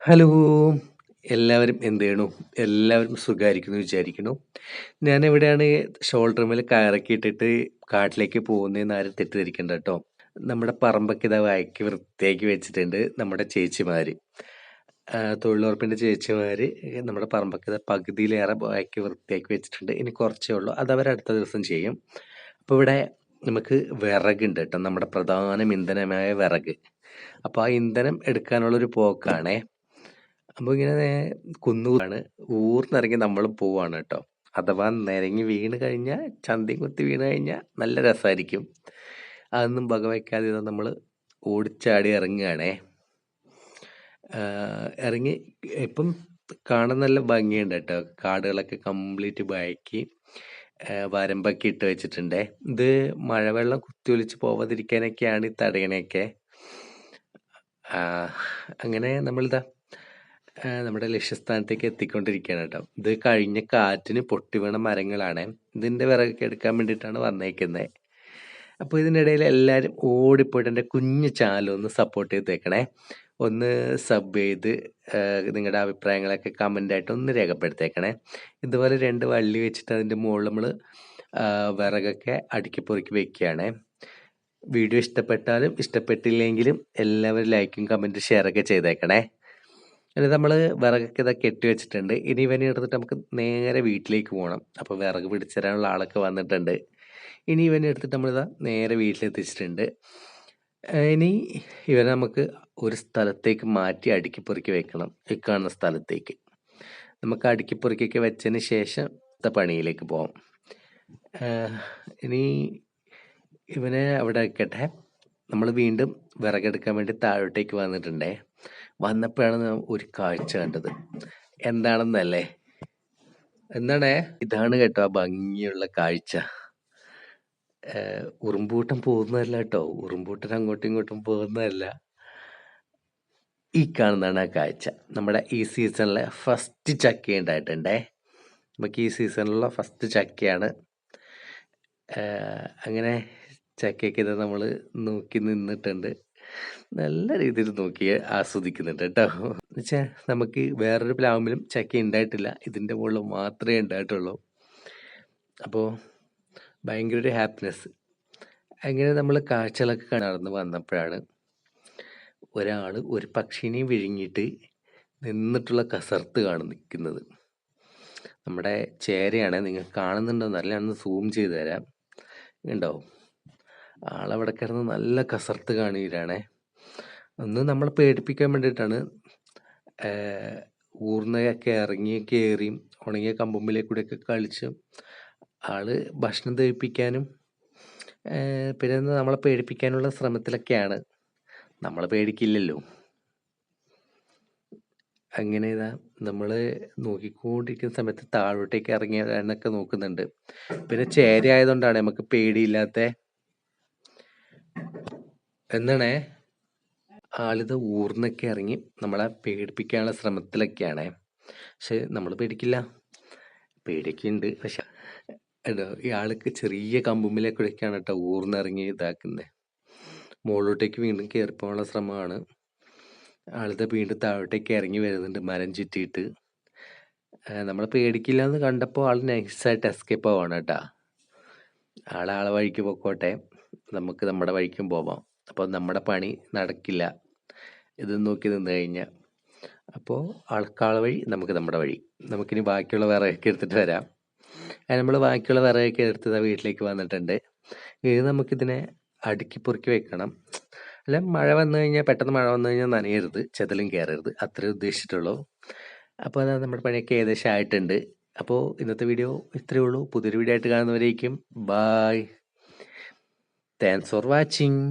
Hello! എല്ലാവരും എന്ത് ചെയ്യണു? എല്ലാവരും സുഖായിരിക്കുന്നു വിചാരിക്കുന്നു. ഞാനിവിടെയാണ് ഷോൾഡറുമ്മേല് കയറൊക്കെ ഇട്ടിട്ട് കാട്ടിലേക്ക് പോകുന്നേന്ന് ആരും തെറ്റിദ്ധരിക്കണ്ട ട്ടോ. നമ്മുടെ പറമ്പൊക്കെ ഇതാ വയക്കി വൃത്തിയാക്കി വെച്ചിട്ടുണ്ട് നമ്മുടെ ചേച്ചിമാര്. തൊഴിലുറപ്പിന്റെ ചേച്ചിമാര് നമ്മുടെ പറമ്പൊക്കെ ഇതാ പകുതിയിലേറെ വയക്കി വൃത്തിയാക്കി വെച്ചിട്ടുണ്ട്. ഇനി കുറച്ചേ ഉള്ളൂ. അതവര് അടുത്ത ദിവസം ചെയ്യും. അപ്പൊ ഇവിടെ നമുക്ക് വിറകുണ്ട് ട്ടോ. നമ്മുടെ പ്രധാന ഇന്ധനമായ വിറക്. അപ്പൊ ആ ഇന്ധനം എടുക്കാനുള്ളൊരു പോക്കാണേ. അപ്പൊ ഇങ്ങനെ കുന്നുകൂടാണ്. ഊർന്നിറങ്ങി നമ്മളും പോവാണ് ട്ടോ. അഥവാ നിരങ്ങി വീണ് കഴിഞ്ഞാൽ ചന്തയും കുത്തി വീണ് കഴിഞ്ഞാൽ നല്ല രസായിരിക്കും. അതൊന്നും വകവെക്കാതെ ഇതാ നമ്മള് ഓടിച്ചാടി ഇറങ്ങുകയാണേ. ഇറങ്ങി ഇപ്പം കാണാൻ നല്ല ഭംഗിയുണ്ട് ട്ടോ. കാടുകളൊക്കെ കംപ്ലീറ്റ് ബാക്കി വരമ്പൊക്കെ ഇട്ട് വെച്ചിട്ടുണ്ടേ. ഇത് മഴവെള്ളം കുത്തിയൊലിച്ച് പോവാതിരിക്കാനൊക്കെയാണ് ഈ തടയണയൊക്കെ. അങ്ങനെ നമ്മളിതാ നമ്മുടെ ലക്ഷ്യസ്ഥാനത്തേക്ക് എത്തിക്കൊണ്ടിരിക്കുകയാണ് കേട്ടോ. ഇത് കഴിഞ്ഞ കാറ്റിന് പൊട്ടി വീണ മരങ്ങളാണ്. ഇതിന്റെ വിറകൊക്കെ എടുക്കാൻ വേണ്ടിയിട്ടാണ് വന്നേക്കുന്നത്. അപ്പോൾ ഇതിനിടയിൽ എല്ലാവരും ഓടിപ്പോയിട്ട് എൻ്റെ കുഞ്ഞു ചാനൽ ഒന്ന് സപ്പോർട്ട് ചെയ്തേക്കണേ. ഒന്ന് സബ് ചെയ്ത് നിങ്ങളുടെ അഭിപ്രായങ്ങളൊക്കെ കമൻ്റ് ആയിട്ട് ഒന്ന് രേഖപ്പെടുത്തേക്കണേ. ഇതുപോലെ 2 വള്ളി വെച്ചിട്ട് അതിൻ്റെ മുകളിൽ നമ്മൾ വിറകൊക്കെ അടുക്കി പൊറുക്കി വെക്കുകയാണേ. വീഡിയോ ഇഷ്ടപ്പെട്ടാലും ഇഷ്ടപ്പെട്ടില്ലെങ്കിലും എല്ലാവരും ലൈക്കും കമൻറ്റും ഷെയറൊക്കെ ചെയ്തേക്കണേ. എന്നിട്ട് നമ്മൾ വിറകൊക്കെ ഇതാ കെട്ടി വെച്ചിട്ടുണ്ട്. ഇനി ഇവനെ എടുത്തിട്ട് നമുക്ക് നേരെ വീട്ടിലേക്ക് പോകണം. അപ്പോൾ വിറക് പിടിച്ചു തരാനുള്ള ആളൊക്കെ വന്നിട്ടുണ്ട്. ഇനി ഇവനെ എടുത്തിട്ട് നമ്മളിതാ നേരെ വീട്ടിലെത്തിച്ചിട്ടുണ്ട്. ഇനി ഇവനെ നമുക്ക് ഒരു സ്ഥലത്തേക്ക് മാറ്റി അടുക്കി പെറുക്കി വെക്കണം. ഈ കാണുന്ന സ്ഥലത്തേക്ക് നമുക്ക് അടുക്കി പെറുക്കിയൊക്കെ വെച്ചതിന് ശേഷം പണിയിലേക്ക് പോകാം. ഇനി ഇവനെ അവിടെ വെക്കട്ടെ. നമ്മൾ വീണ്ടും വിറകെടുക്കാൻ വേണ്ടി താഴോട്ടേക്ക് വന്നിട്ടുണ്ടേ. വന്നപ്പോഴാണ് ഒരു കാഴ്ച കണ്ടത്. എന്താണെന്നല്ലേ? എന്താണ്? ഇതാണ് കേട്ടോ ആ ഭംഗിയുള്ള കാഴ്ച. ഉറുമ്പൂട്ടൻ പോകുന്നതല്ല കേട്ടോ. ഉറുമ്പൂട്ടൻ അങ്ങോട്ടും ഇങ്ങോട്ടും പോകുന്നതല്ല. ഈ കാണുന്നതാണ് ആ കാഴ്ച. നമ്മുടെ ഈ സീസണിലെ ഫസ്റ്റ് ചക്ക ഉണ്ടായിട്ടുണ്ടേ. നമുക്ക് ഈ സീസണിലുള്ള ഫസ്റ്റ് ചക്കയാണ്. അങ്ങനെ ചക്കയൊക്കെ ഇത് നമ്മൾ നോക്കി നിന്നിട്ടുണ്ട്. നല്ല രീതിയിൽ നോക്കി ആസ്വദിക്കുന്നുണ്ട് കേട്ടോ. എന്നുവെച്ചാൽ നമുക്ക് വേറൊരു പ്ലാവിലും ചക്ക ഉണ്ടായിട്ടില്ല. ഇതിൻ്റെ മുകളിൽ മാത്രമേ ഉണ്ടായിട്ടുള്ളൂ. അപ്പോൾ ഭയങ്കര ഒരു ഹാപ്പിനെസ്. അങ്ങനെ നമ്മൾ കാഴ്ചകളൊക്കെ നടന്ന് വന്നപ്പോഴാണ് ഒരാൾ ഒരു പക്ഷിനെയും വിഴുങ്ങിയിട്ട് നിന്നിട്ടുള്ള കസർത്ത് നിൽക്കുന്നത്. നമ്മുടെ ചേരയാണ്. നിങ്ങൾ കാണുന്നുണ്ടോ? നല്ലതാണെന്ന് സൂം ചെയ്ത് തരാം. ഉണ്ടോ? ആളവിടെ കിടന്ന് നല്ല കസർത്ത് കാണുകയാണേ. ഒന്ന് നമ്മളെ പേടിപ്പിക്കാൻ വേണ്ടിയിട്ടാണ്. ഊർന്നയൊക്കെ ഇറങ്ങി കയറിയും ഉണങ്ങിയ കമ്പുമ്പിലേക്കൂടെയൊക്കെ കളിച്ച് ആള് ഭക്ഷണം ദഹിപ്പിക്കാനും പിന്നെ നമ്മളെ പേടിപ്പിക്കാനുള്ള ശ്രമത്തിലൊക്കെയാണ്. നമ്മളെ പേടിക്കില്ലല്ലോ. അങ്ങനെ ഇതാ നമ്മൾ നോക്കിക്കൊണ്ടിരിക്കുന്ന സമയത്ത് താഴോട്ടേക്ക് ഇറങ്ങിയാനൊക്കെ നോക്കുന്നുണ്ട്. പിന്നെ ചേര ആയതുകൊണ്ടാണ് നമുക്ക് പേടിയില്ലാത്ത. എന്താണേ ആളിത് ഊർന്നൊക്കെ ഇറങ്ങി നമ്മളെ പേടിപ്പിക്കാനുള്ള ശ്രമത്തിലൊക്കെയാണേ. പക്ഷെ നമ്മൾ പേടിക്കില്ല. പേടിയൊക്കെയുണ്ട്. പക്ഷെ ഈ ആൾക്ക് ചെറിയ കമ്പുമ്പിലേക്കൂടെയൊക്കെയാണ് കേട്ടോ ഊർന്നിറങ്ങി ഇതാക്കുന്നത്. മുകളിലോട്ടേക്ക് വീണ്ടും കയറിപ്പോകാനുള്ള ശ്രമമാണ്. ആളിത് വീണ്ടും താഴോട്ടേക്ക് ഇറങ്ങി വരുന്നുണ്ട് മരം ചുറ്റിയിട്ട്. നമ്മളെ പേടിക്കില്ല എന്ന് കണ്ടപ്പോൾ ആൾ നൈസായിട്ട് എസ്കേപ്പ് ആവാണ് കേട്ടാ. ആളെ വഴിക്ക് പൊക്കോട്ടെ, നമുക്ക് നമ്മുടെ വഴിക്കും പോവാം. അപ്പോൾ നമ്മുടെ പണി നടക്കില്ല ഇത് നോക്കി നിന്ന് കഴിഞ്ഞാൽ. അപ്പോൾ ആൾക്കാളെ വഴി, നമുക്ക് നമ്മുടെ വഴി. നമുക്കിനി ബാക്കിയുള്ള വിറകൊക്കെ എടുത്തിട്ട് വരാം. നമ്മൾ ബാക്കിയുള്ള വിറകൊക്കെ എടുത്ത് വീട്ടിലേക്ക് വന്നിട്ടുണ്ട്. ഇത് നമുക്കിതിനെ അടുക്കി പൊറുക്കി വെക്കണം. അല്ല, പെട്ടെന്ന് മഴ വന്നു കഴിഞ്ഞാൽ നനയരുത്, ചെതലും കയറരുത്, അത്രേ ഉദ്ദേശിച്ചിട്ടുള്ളൂ. അപ്പോൾ അതാ നമ്മുടെ പണിയൊക്കെ ഏകദേശം ആയിട്ടുണ്ട്. അപ്പോൾ ഇന്നത്തെ വീഡിയോ ഇത്രയേ ഉള്ളൂ. പുതിയൊരു വീഡിയോ ആയിട്ട് കാണുന്നവരേക്കും ബായ്. Thanks for watching.